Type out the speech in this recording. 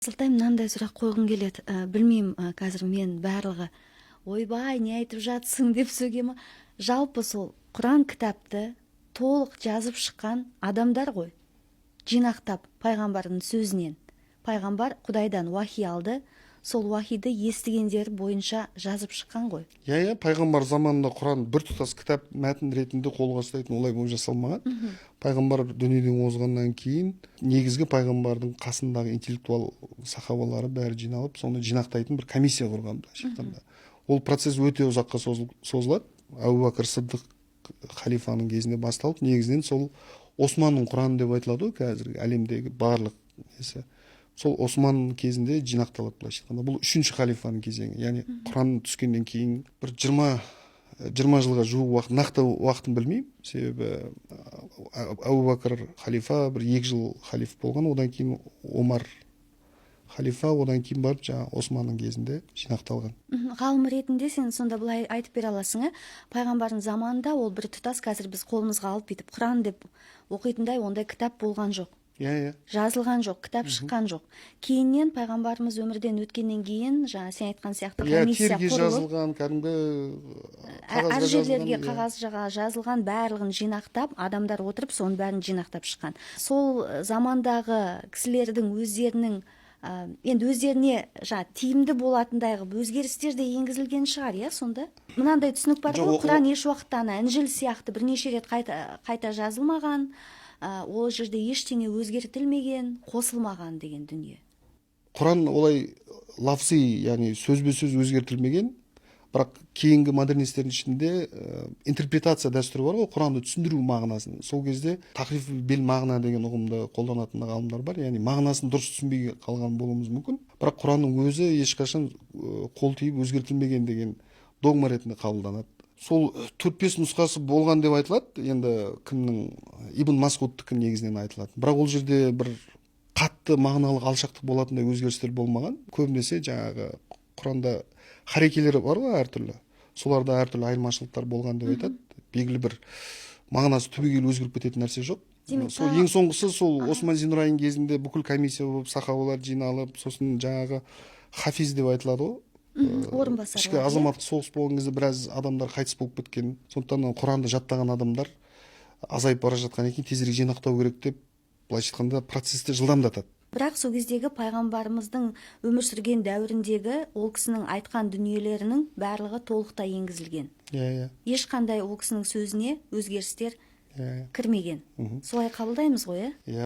Сылтай мынандай сұрақ қойғым келеді. Білмеймін, қазір мен барлығы ойбай не айтып жатсың деп сөйлеме. Жалпы сол Құран кітапты толық жазып шыққан адамдар ғой. Жинақтап пайғамбардың сөзінен. Пайғамбар Құдайдан уахи алды, сол уахиді естігендері бойынша жазып шыққан ғой. Иә, пайғамбар заманында Құран біртұтас кітап мәтін ретінде қолға ұстайтын олай болып жасалмаған. Пайғамбар дүниеден озғаннан кейін негізгі пайғамбардың қасындағы интеллектуал сахабалары бәрі жиналып, соны жинақтайтын бір комиссия құрған былайша айтқанда. Ол процесс өте ұзаққа созылады. Әбу Бәкір Сыддық халифаның кезінде басталып, негізінен сол Османның Құраны деп айтылады ғой, қазіргі әлемдегі барлық несі. Сол Осман кезінде жинақталады былайша айтқанда. Бұл үшінші халифаның кезеңі. Яғни Құран түскеннен кейін бір 20 жылға жуық уақыт, нақты уақытын білмеймін. Себебі Әбу Бәкір халифа бір 2 жыл халиф болған, одан кейін Омар халифа, одан кейін барып жаңағы Османның кезінде жинақталған. Ғалым ретінде сен сонда былай айтып бере аласың, пайғамбардың заманында ол бір тұтас қазір біз қолымызға алып бүйтіп Құран деп оқитындай ондай кітап болған жоқ. Иә. Жазылған жоқ, кітап шыққан жоқ. Кейіннен пайғамбарымыз өмірден өткеннен кейін, жаңа сен айтқан сияқты комиссия терге жазылған, кәдімгі әр жерлерге қағазға жазылған барлығын жинақтап, адамдар отырып, соның бәрін жинақтап шыққан. Сол замандағы кісілердің өздерінің енді өздеріне тиімді болатындай қылып өзгерістер де енгізілген шығар, иә, сонда? Мынандай түсінік бар ғой, Құран еш уақытта Інжіл сияқты бірнеше рет қайта жазылмаған, ол жерде ештеңе өзгертілмеген, қосылмаған деген дүние. Құран олай лафзи, яғни сөзбе-сөз өзгертілмеген, бірақ кейінгі модернистердің ішінде интерпретация дәстүрі бар ғой, Құранды түсіндіру мағынасын. Сол кезде тахриф бел мағына деген ұғымды қолданатын ғалымдар бар, яғни мағынасын дұрыс түсінбей қалған болуымыз мүмкін. Бірақ Құранның өзі ешқашан қол тиіп өзгертілмеген деген догма ретінде қабылданады. Сол 4-5 нұсқасы болған деп айтылады. Енді кімнің Ибн Масғудтікі негізінен айтылады. Бірақ ол жерде бір қатты мағыналық алшақтық болатындай өзгерістер болмаған. Көбінесе жаңағы Құранда харекелері бар ғой әртүрлі. Соларда әртүрлі айырмашылықтар болған деп айтады. Белгілі бір мағынасы түбегейлі өзгеріп кететін нәрсе жоқ. Сол ең соңғысы сол Осман Зинурайын кезінде бүкіл комиссия болып, сахабалар жиналып, сосын жаңағы хафиз деп айтылады ғой. Орынбасар. Ішкі азаматтық соғыс болған кезде біраз адамдар қайтыс болып кеткен. Сондықтан Құранды жаттаған адамдар азайып бара жатқан екен, тезірек жинақтау керек деп, былайша айтқанда процесті жылдамдатады. Бірақ сол кездегі пайғамбарымыздың өмір сүрген дәуіріндегі ол кісінің айтқан дүниелерінің барлығы толықтай енгізілген. Иә. Ешқандай ол кісінің сөзіне өзгерістер кірмеген. Солай қабылдаймыз ғой, иә?